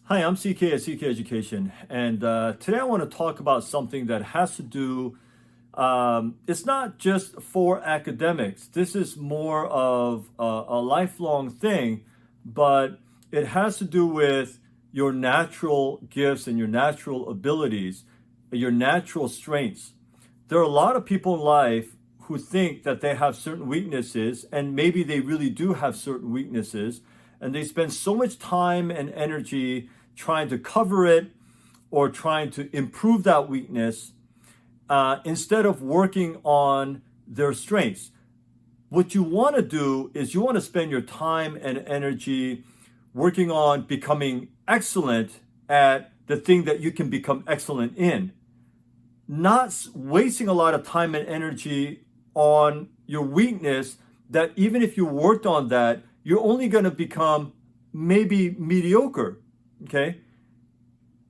Hi, I'm CK at CK Education, and today I want to talk about something that has to do. It's not just for academics. This is more of a lifelong thing, but it has to do with your natural gifts and your natural abilities, your natural strengths. There are a lot of people in life who think that they have certain weaknesses, and maybe they really do have certain weaknesses, and they spend so much time and energy trying to cover it or trying to improve that weakness instead of working on their strengths. What you want to do is you want to spend your time and energy working on becoming excellent at the thing that you can become excellent in, not wasting a lot of time and energy on your weakness that even if you worked on that, you're only going to become maybe mediocre. Okay?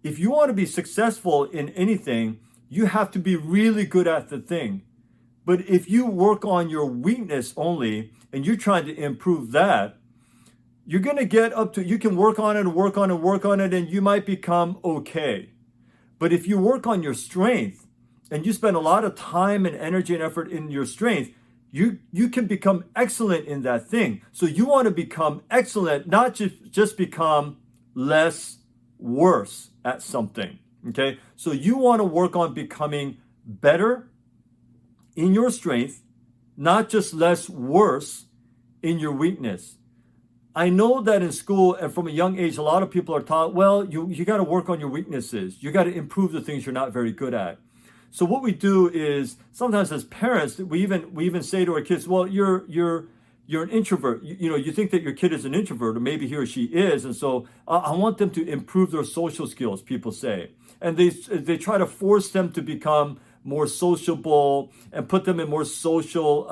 If you want to be successful in anything, you have to be really good at the thing. But if you work on your weakness only and you're trying to improve that, you're going to get up to, you can work on it and work on it and work on it, and you might become okay. But if you work on your strength and you spend a lot of time and energy and effort in your strength, you can become excellent in that thing. So you want to become excellent, not just become less worse at something. Okay? So you want to work on becoming better in your strength, not just less worse in your weakness. I know that in school and from a young age, a lot of people are taught, well, you got to work on your weaknesses. You got to improve the things you're not very good at. So what we do is sometimes as parents, we even say to our kids, well, you're an introvert. You think that your kid is an introvert, or maybe he or she is, and so I want them to improve their social skills. People say, and they try to force them to become more sociable and put them in more social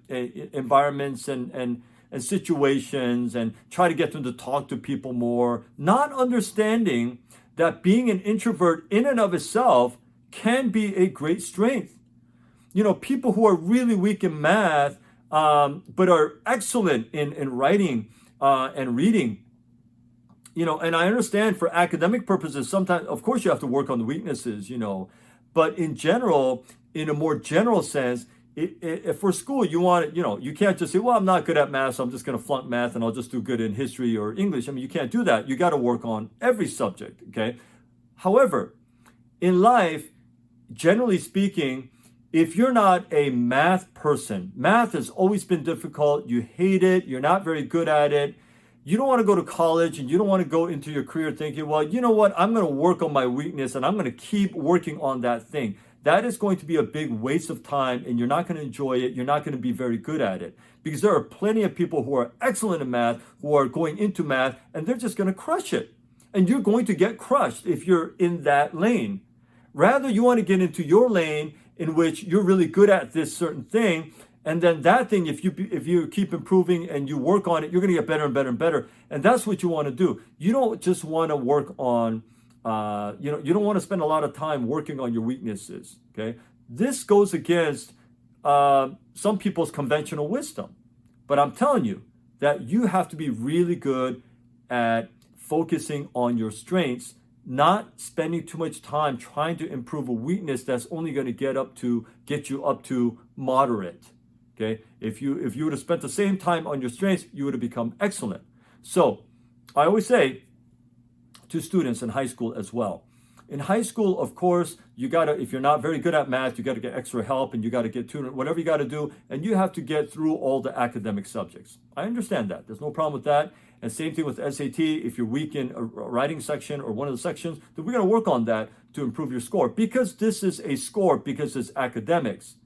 environments and situations, and try to get them to talk to people more, not understanding that being an introvert in and of itself can be a great strength. People who are really weak in math, but are excellent in writing and reading. And I understand for academic purposes, sometimes, of course, you have to work on the weaknesses, but in general, in a more general sense, if for school, you want it, you can't just say, well, I'm not good at math, so I'm just going to flunk math and I'll just do good in history or English. I mean, you can't do that. You got to work on every subject, okay? However, in life, generally speaking, if you're not a math person, math has always been difficult, you hate it, you're not very good at it, you don't want to go to college and you don't want to go into your career thinking, well, you know what, I'm going to work on my weakness and I'm going to keep working on that thing. That is going to be a big waste of time and you're not going to enjoy it. You're not going to be very good at it because there are plenty of people who are excellent in math, who are going into math, and they're just going to crush it. And you're going to get crushed if you're in that lane. Rather, you want to get into your lane in which you're really good at this certain thing, and then that thing, if you keep improving and you work on it, you're going to get better and better and better. And that's what you want to do. You don't just want to work on, you don't want to spend a lot of time working on your weaknesses. Okay, this goes against some people's conventional wisdom, but I'm telling you that you have to be really good at focusing on your strengths, not spending too much time trying to improve a weakness that's only going to get you up to moderate. Okay, if you would have spent the same time on your strengths, you would have become excellent. So I always say to students in high school as well, in high school, of course, if you're not very good at math, you got to get extra help and you got to get tutored, whatever you got to do, and you have to get through all the academic subjects. I understand that. There's no problem with that. And same thing with SAT. If you're weak in a writing section or one of the sections, then we're going to work on that to improve your score, because this is a score, because it's academics.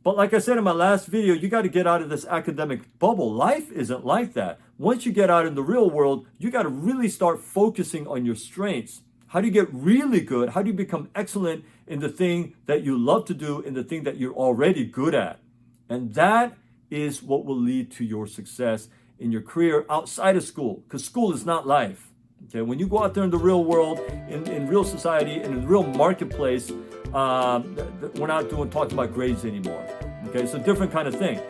But like I said in my last video, you got to get out of this academic bubble. Life isn't like that. Once you get out in the real world, you got to really start focusing on your strengths. How do you get really good? How do you become excellent in the thing that you love to do, in the thing that you're already good at? And that is what will lead to your success in your career outside of school, because school is not life. Okay, when you go out there in the real world, in real society, in the real marketplace, we're not talking about grades anymore. Okay, it's a different kind of thing.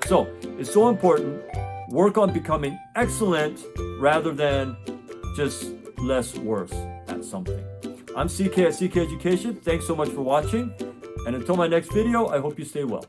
So it's so important. Work on becoming excellent rather than just less worse at something. I'm CK at CK Education. Thanks so much for watching. And until my next video, I hope you stay well.